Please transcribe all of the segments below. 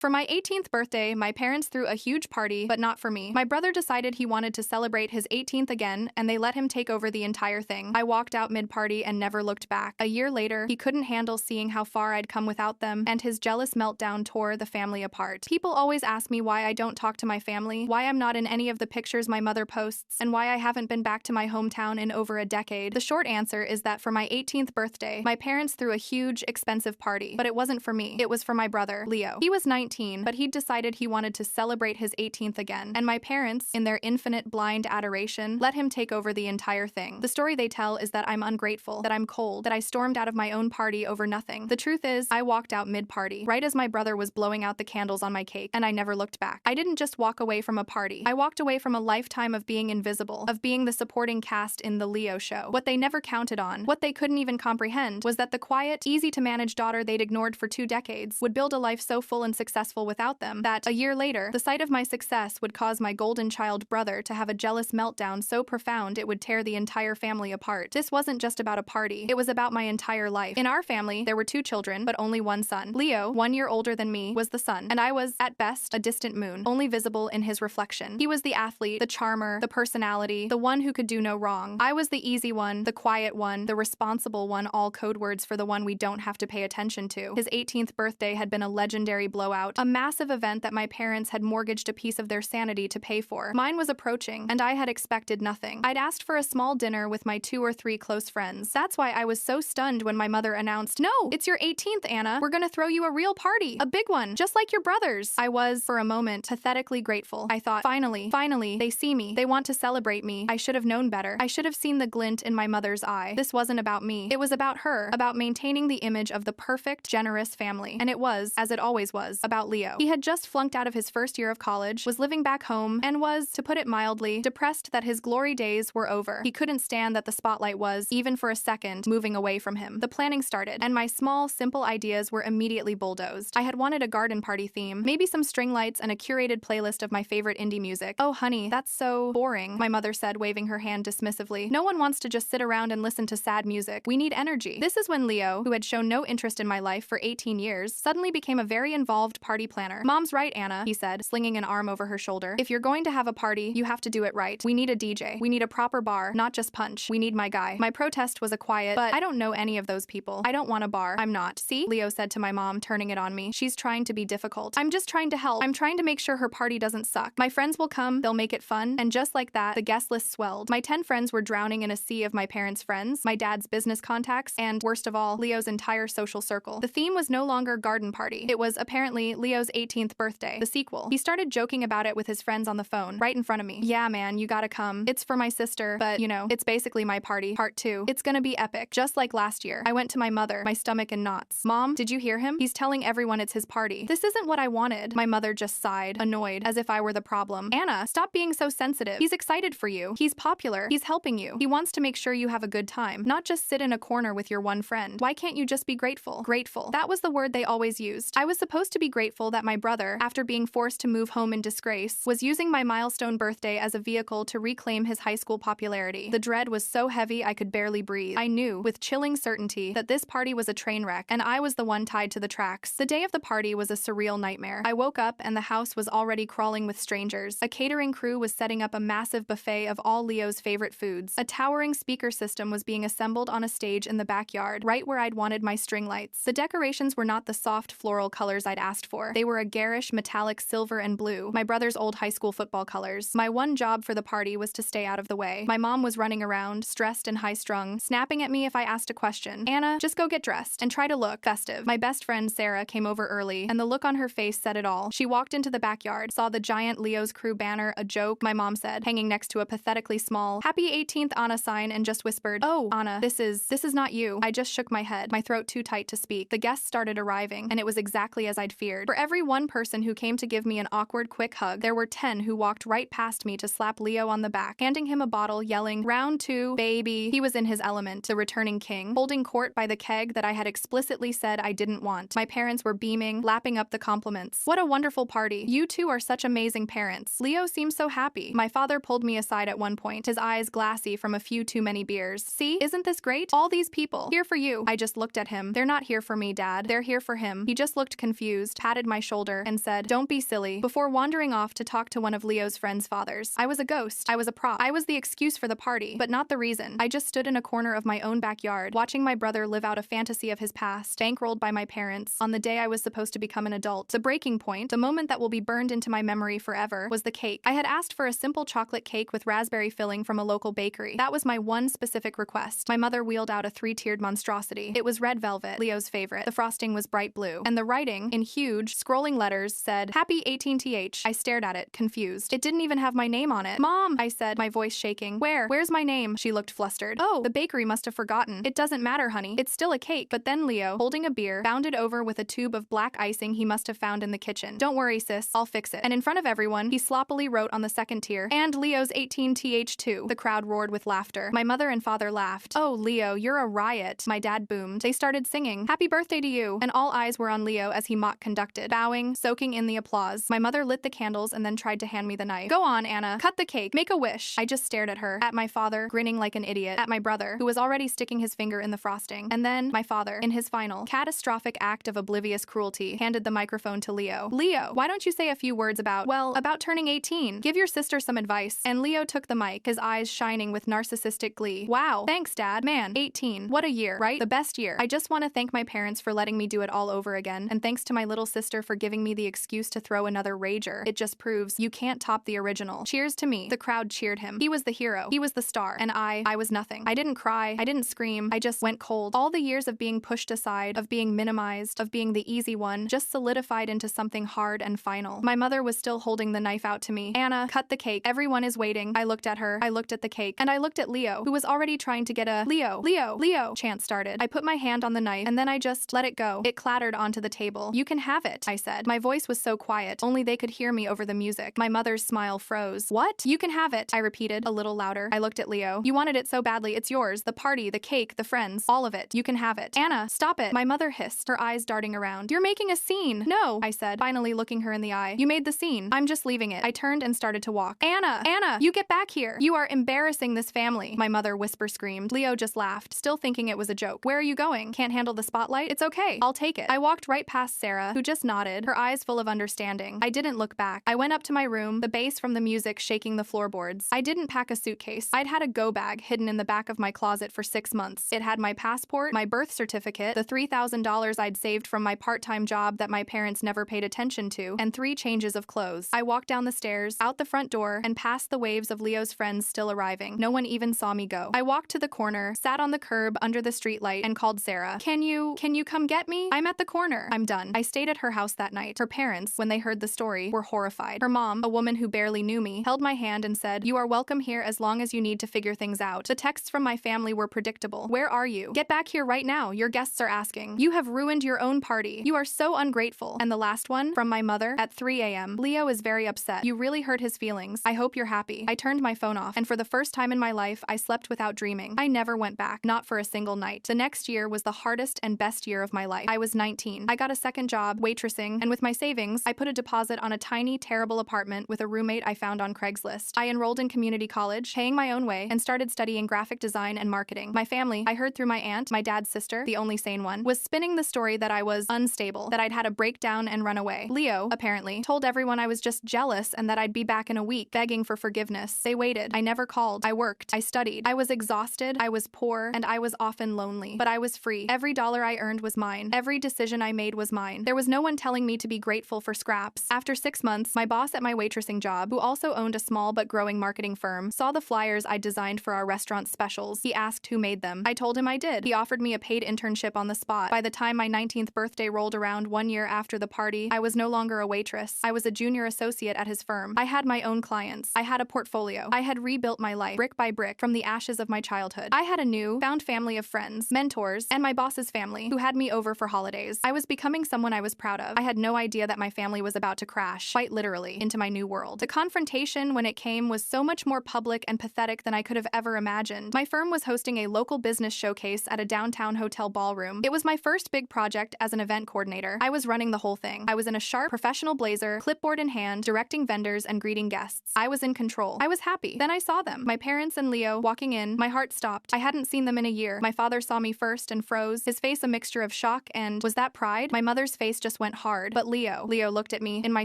For my 18th birthday, my parents threw a huge party, but not for me. My brother decided he wanted to celebrate his 18th again, and they let him take over the entire thing. I walked out mid-party and never looked back. A year later, he couldn't handle seeing how far I'd come without them, and his jealous meltdown tore the family apart. People always ask me why I don't talk to my family, why I'm not in any of the pictures my mother posts, and why I haven't been back to my hometown in over a decade. The short answer is that for my 18th birthday, my parents threw a huge, expensive party, but it wasn't for me. It was for my brother, Leo. He was 19, but he'd decided he wanted to celebrate his 18th again, and my parents, in their infinite blind adoration, let him take over the entire thing. The story they tell is that I'm ungrateful, that I'm cold, that I stormed out of my own party over nothing. The truth is, I walked out mid-party, right as my brother was blowing out the candles on my cake, and I never looked back. I didn't just walk away from a party. I walked away from a lifetime of being invisible, of being the supporting cast in the Leo show. What they never counted on, what they couldn't even comprehend, was that the quiet, easy-to-manage daughter they'd ignored for 2 decades would build a life so full and successful without them that, a year later, the sight of my success would cause my golden child brother to have a jealous meltdown so profound it would tear the entire family apart. This wasn't just about a party, it was about my entire life. In our family, there were 2 children, but only 1 son. Leo, 1 year older than me, was the son, and I was, at best, a distant moon, only visible in his reflection. He was the athlete, the charmer, the personality, the one who could do no wrong. I was the easy one, the quiet one, the responsible one, all code words for the one we don't have to pay attention to. His 18th birthday had been a legendary blowout, a massive event that my parents had mortgaged a piece of their sanity to pay for. Mine was approaching, and I had expected nothing. I'd asked for a small dinner with my 2 or 3 close friends. That's why I was so stunned when my mother announced, "No, it's your 18th, Anna. We're gonna throw you a real party. A big one, just like your brother's." I was, for a moment, pathetically grateful. I thought, finally, they see me. They want to celebrate me. I should have known better. I should have seen the glint in my mother's eye. This wasn't about me. It was about her, about maintaining the image of the perfect, generous family. And it was, as it always was, about Leo. He had just flunked out of his first year of college, was living back home, and was, to put it mildly, depressed that his glory days were over. He couldn't stand that the spotlight was, even for a second, moving away from him. The planning started, and my small, simple ideas were immediately bulldozed. I had wanted a garden party theme, maybe some string lights and a curated playlist of my favorite indie music. "Oh, honey, that's so boring," my mother said, waving her hand dismissively. "No one wants to just sit around and listen to sad music. We need energy." This is when Leo, who had shown no interest in my life for 18 years, suddenly became a very involved party planner. "Mom's right, Anna," he said, slinging an arm over her shoulder. "If you're going to have a party, you have to do it right. We need a DJ. We need a proper bar, not just punch. We need my guy." My protest was a quiet, "But I don't know any of those people. I don't want a bar. I'm not." "See?" Leo said to my mom, turning it on me. "She's trying to be difficult. I'm just trying to help. I'm trying to make sure her party doesn't suck. My friends will come, they'll make it fun." And just like that, the guest list swelled. My 10 friends were drowning in a sea of my parents' friends, my dad's business contacts, and, worst of all, Leo's entire social circle. The theme was no longer garden party. It was, apparently, Leo's 18th birthday, the sequel. He started joking about it with his friends on the phone, right in front of me. "Yeah, man, you gotta come. It's for my sister, but, you know, it's basically my party. Part 2. It's gonna be epic, just like last year." I went to my mother, my stomach in knots. "Mom, did you hear him? He's telling everyone it's his party." "This isn't what I wanted." My mother just sighed, annoyed, as if I were the problem. "Anna, stop being so sensitive. He's excited for you. He's popular. He's helping you. He wants to make sure you have a good time, not just sit in a corner with your one friend. Why can't you just be grateful?" Grateful. That was the word they always used. I was supposed to be grateful that my brother, after being forced to move home in disgrace, was using my milestone birthday as a vehicle to reclaim his high school popularity. The dread was so heavy I could barely breathe. I knew, with chilling certainty, that this party was a train wreck, and I was the one tied to the tracks. The day of the party was a surreal nightmare. I woke up and the house was already crawling with strangers. A catering crew was setting up a massive buffet of all Leo's favorite foods. A towering speaker system was being assembled on a stage in the backyard, right where I'd wanted my string lights. The decorations were not the soft floral colors I'd asked for. They were a garish metallic silver and blue, my brother's old high school football colors. My one job for the party was to stay out of the way. My mom was running around, stressed and high-strung, snapping at me if I asked a question. "Anna, just go get dressed and try to look festive." My best friend Sarah came over early, and the look on her face said it all. She walked into the backyard, saw the giant Leo's Crew banner, a joke, my mom said, hanging next to a pathetically small "Happy 18th Anna" sign, and just whispered, "Oh, Anna, this is not you." I just shook my head, my throat too tight to speak. The guests started arriving, and it was exactly as I'd feared. For every one person who came to give me an awkward, quick hug, there were 10 who walked right past me to slap Leo on the back, handing him a bottle, yelling, "Round 2, baby." He was in his element, the returning king, holding court by the keg that I had explicitly said I didn't want. My parents were beaming, lapping up the compliments. "What a wonderful party. You two are such amazing parents. Leo seems so happy." My father pulled me aside at one point, his eyes glassy from a few too many beers. "See, isn't this great? All these people, here for you." I just looked at him. "They're not here for me, Dad. They're here for him." He just looked confused, patted my shoulder, and said, "Don't be silly," before wandering off to talk to one of Leo's friend's fathers. I was a ghost. I was a prop. I was the excuse for the party, but not the reason. I just stood in a corner of my own backyard, watching my brother live out a fantasy of his past, bankrolled by my parents, on the day I was supposed to become an adult. The breaking point, the moment that will be burned into my memory forever, was the cake. I had asked for a simple chocolate cake with raspberry filling from a local bakery. That was my one specific request. My mother wheeled out a 3-tiered monstrosity. It was red velvet, Leo's favorite. The frosting was bright blue, and the writing, in huge, scrolling letters, said, "Happy 18th." I stared at it, confused. It didn't even have my name on it. "Mom," I said, my voice shaking. Where's my name?" She looked flustered. "Oh, the bakery must have forgotten." "It doesn't matter, honey. It's still a cake." But then Leo, holding a beer, bounded over with a tube of black icing he must have found in the kitchen. "Don't worry, sis. I'll fix it." And in front of everyone, he sloppily wrote on the second tier, "And Leo's 18th too." The crowd roared with laughter. My mother and father laughed. "Oh, Leo, you're a riot." My dad boomed. They started singing, "Happy birthday to you," and all eyes were on Leo as he mock conducted, bowing, soaking in the applause. My mother lit the candles and then tried to hand me the knife. "Go on, Anna. Cut the cake. Make a wish." I just stared at her, at my father, grinning like an idiot, at my brother, who was already sticking his finger in the frosting, and then my father, in his final, catastrophic act of oblivious cruelty, handed the microphone to Leo. "Leo, why don't you say a few words about turning 18? Give your sister some advice." And Leo took the mic, his eyes shining with narcissistic glee. "Wow, thanks, Dad. Man, 18. What a year, right? The best year. I just want to thank my parents for letting me do it all over again, and thanks to my little sister for giving me the excuse to throw another rager. It just proves you can't top the original. Cheers to me." The crowd cheered him. He was the hero. He was the star. And I was nothing. I didn't cry. I didn't scream. I just went cold. All the years of being pushed aside, of being minimized, of being the easy one, just solidified into something hard and final. My mother was still holding the knife out to me. "Anna, cut the cake. Everyone is waiting." I looked at her. I looked at the cake. And I looked at Leo, who was already trying to get a Leo chant started. I put my hand on the knife, and then I just let it go. It clattered onto the table. "You can have it," I said. My voice was so quiet, only they could hear me over the music. My mother's smile froze. "What? You can have it," I repeated, a little louder. I looked at Leo. "You wanted it so badly. It's yours. The party, the cake, the friends, all of it. You can have it." "Anna, stop it," my mother hissed, her eyes darting around. "You're making a scene." "No," I said, finally looking her in the eye. "You made the scene. I'm just leaving it." I turned and started to walk. Anna, you get back here. You are embarrassing this family," my mother whisper screamed. Leo just laughed, still thinking it was a joke. "Where are you going? Can't handle the spotlight? It's okay. I'll take it." I walked right past Sarah, who just nodded, her eyes full of understanding. I didn't look back. I went up to my room, the bass from the music shaking the floorboards. I didn't pack a suitcase. I'd had a go bag hidden in the back of my closet for 6 months. It had my passport, my birth certificate, the $3,000 I'd saved from my part-time job that my parents never paid attention to, and 3 changes of clothes. I walked down the stairs, out the front door, and past the waves of Leo's friends still arriving. No one even saw me go. I walked to the corner, sat on the curb under the streetlight, and called Sarah. Can you come get me? I'm at the corner." I'm done. I stayed at her house that night. Her parents, when they heard the story, were horrified. Her mom, a woman who barely knew me, held my hand and said, "You are welcome here as long as you need to figure things out." The texts from my family were predictable. "Where are you? Get back here right now. Your guests are asking. You have ruined your own party. You are so ungrateful." And the last one, from my mother, at 3 a.m. "Leo is very upset. You really hurt his feelings. I hope you're happy." I turned my phone off, and for the first time in my life, I slept without dreaming. I never went back, not for a single night. The next year was the hardest and best year of my life. I was 19. I got a second job, waitressing, and with my savings, I put a deposit on a tiny, terrible apartment with a roommate I found on Craigslist. I enrolled in community college, paying my own way, and started studying graphic design and marketing. My family, I heard through my aunt, my dad's sister, the only sane one, was spinning the story that I was unstable, that I'd had a breakdown and run away. Leo, apparently, told everyone I was just jealous and that I'd be back in a week, begging for forgiveness. They waited. I never called. I worked. I studied. I was exhausted. I was poor, and I was often lonely. But I was free. Every dollar I earned was mine. Every decision I made was mine. There was no one telling me to be grateful for scraps. After 6 months, my boss at my waitressing job, who also owned a small but growing marketing firm, saw the flyers I designed for our restaurant specials. He asked who made them. I told him I did. He offered me a paid internship on the spot. By the time my 19th birthday rolled around 1 year after the party, I was no longer a waitress. I was a junior associate at his firm. I had my own clients. I had a portfolio. I had rebuilt my life, brick by brick, from the ashes of my childhood. I had a new, found family of friends, mentors, and my boss's family, who had me over for holidays. I was becoming someone I was proud of. I had no idea that my family was about to crash, quite literally, into my new world. The confrontation, when it came, was so much more public and pathetic than I could have ever imagined. My firm was hosting a local business showcase at a downtown hotel ballroom. It was my first big project as an event coordinator. I was running the whole thing. I was in a sharp, professional blazer, clipboard in hand, directing vendors and greeting guests. I was in control. I was happy. Then I saw them, my parents and Leo, walking in. My heart stopped. I hadn't seen them in a year. My father saw me first and froze, his face a mixture of shock and, was that pride? My mother's face just went hard. But Leo looked at me in my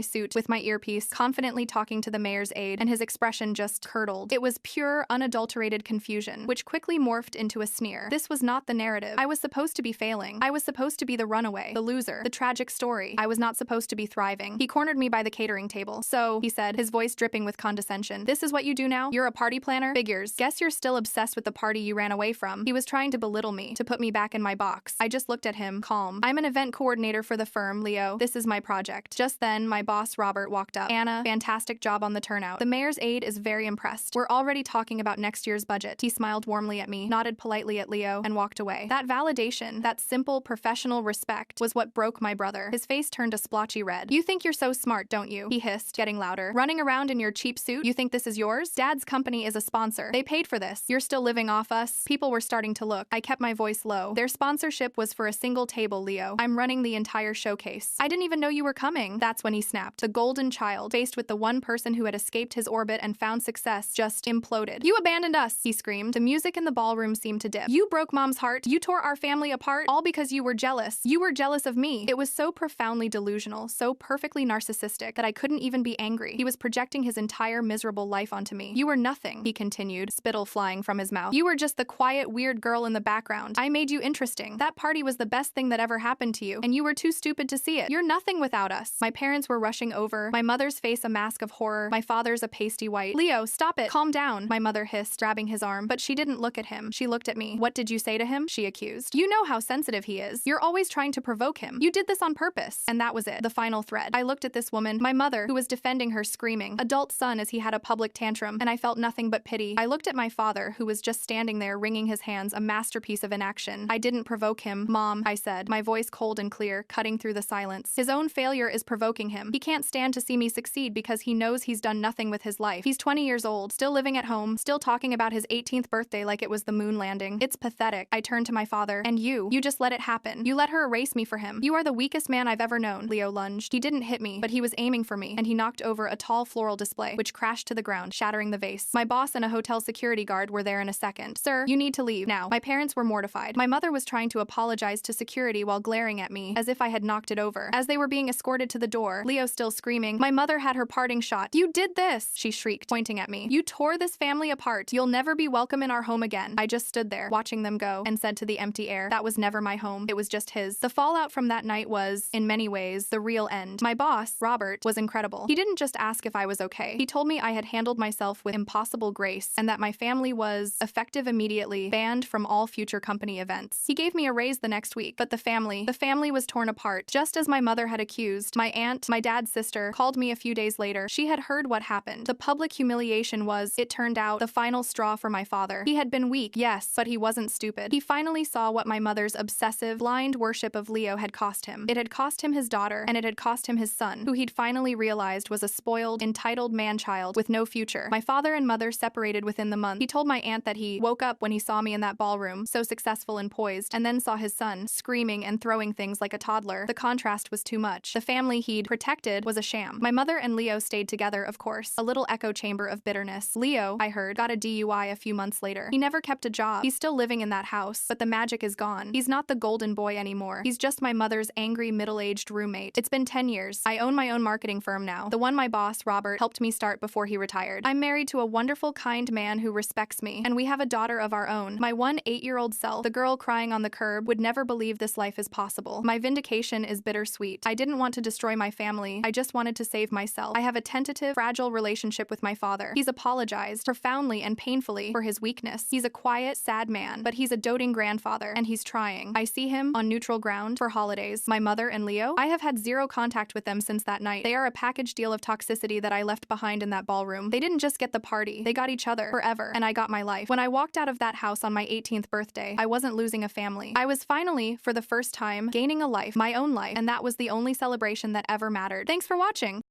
suit with my earpiece, confidently talking to the mayor's aide, and his expression just curdled. It was pure, unadulterated confusion, which quickly morphed into a sneer. This was not the narrative. I was supposed to be failing. I was supposed to be the runaway, the loser, the tragic story. I was not supposed to be thriving. He cornered me by the catering table. So, he said, his voice dripping with condescension, this is what you do now? You're a party planner? Figures. Guess you're still obsessed with the party you ran away from. He was trying to belittle me, to put me back in my box. I just looked at him, calm. I'm an event coordinator for the firm, Leo. This is my project. Just then, my boss, Robert, walked up. Anna, fantastic job on the turnout. The mayor's aide is very impressed. We're already talking about next year's budget. He smiled warmly at me, nodded politely at Leo, and walked away. That validation, that simple, professional respect, was what broke my brother. His face turned a splotchy red. You think you're so smart, don't you? He hissed, getting louder. Running around in your cheap suit? You think this is yours? Dad's company is a sponsor. They paid for this. You're still living off us? People were starting to look. I kept my voice low. Their sponsorship was for a single table, Leo. I'm running the entire showcase. I didn't even know you were coming. That's when he snapped. The golden child, faced with the one person who had escaped his orbit and found success, just imploded. You abandoned us, he screamed. The music in the ballroom seemed to dip. You broke Mom's heart. You tore our family apart, all because you were jealous. You were jealous of me. It was so profoundly delusional, so perfectly narcissistic that I couldn't even be angry. He was projecting his entire miserable life onto me. You were nothing, he continued, spittle flying from his mouth. You were just the quiet, weird girl in the background. I made you interesting. That party was the best thing that ever happened to you, and you were too stupid to see it. You're nothing without us. My parents were rushing over, my mother's face a mask of horror, my father's a pasty white. Leo, stop it. Calm down, my mother hissed, grabbing his arm, but she didn't look at him. She looked at me. What did you say to him? She accused. You know how sensitive he is. You're always trying to provoke him. You did this on purpose. And that was it. The final thread. I looked at this woman, my mother, who was defending her screaming adult son as he had a public tantrum, and I felt nothing but pity. I looked at my father, who was just standing there wringing his hands, a masterpiece of inaction. I didn't provoke him. Mom, I said, my voice cold and clear, cutting through the silence. His own failure is provoking him. He can't stand to see me succeed because he knows he's done nothing with his life. He's 20 years old, still living at home, still talking about his 18th birthday like it was the moon landing. It's pathetic. I turned to my father. And you just let it happen. You let her erase me for him. You are the weakest man I've ever known. Leo lunged. He didn't hit me, but he was aiming for me, and he knocked over a tall floral display, which crashed to the ground, shattering the vase. My boss and a hotel security guard were there in a second. Sir, you need to leave now. My parents were mortified. My mother was trying to apologize to security while glaring at me, as if I had knocked it over. As they were being escorted to the door, Leo still screaming, my mother had her parting shot. You did this, she shrieked, pointing at me. You tore this family apart. You'll never be welcome in our home again. I just stood there, watching them go, and said to the empty air, that was never my home. It was just his. The fallout from that night was, in many ways, the real end. My boss, Robert, was incredible. He didn't just ask if I was okay. He told me I had handled myself with impossible grace, and that my family was, effective immediately, banned from all future company events. He gave me a raise the next week, but the family was torn apart, just as my mother had accused. My aunt, my dad's sister, called me a few days later. She had heard what happened. The public humiliation was, it turned out, the final straw for my father. He had been weak, yes, but he wasn't stupid. He finally saw what my mother's obsessive, blind worship of Leo had cost him. It had cost him his daughter, and it had cost him his son, who he'd finally realized was a spoiled, entitled man-child with no future. My father and mother separated within the month. He told my aunt that he woke up when he saw me in that ballroom, so successful and poised, and then saw his son, screaming and throwing things like a toddler. The contrast was too much. The family he'd protected was a sham. My mother and Leo stayed together, of course, a little echo chamber of bitterness. Leo, I heard, got a DUI a few months later. He never kept a job. He's still living in that house, but the magic is gone. He's not the golden boy anymore. He's just my mother's angry, middle-aged roommate. It's been 10 years. I own my own marketing firm now, the one my boss, Robert, helped me start before he retired. I'm married to a wonderful, kind man who respects me, and we have a daughter of our own. My 8-year-old self, the girl crying on the curb, would never believe this life is possible. My vindication is bittersweet. I didn't want to destroy my family. I just wanted to save myself. I have a tentative, fragile relationship with my father. He's apologized profoundly and painfully for his weakness. He's a quiet, sad man, but he's a doting grandfather, and he's trying. I see him on neutral ground for holidays. My mother and Leo, I have had zero contact with them since that night. They are a package deal of toxicity that I left behind in that ballroom. They didn't just get the party, they got each other forever, and I got my life. When I walked out of that house on my 18th birthday, I wasn't losing a family. I was finally, for the first time, gaining a life, my own life, and that was the only celebration that ever mattered. Thanks for watching.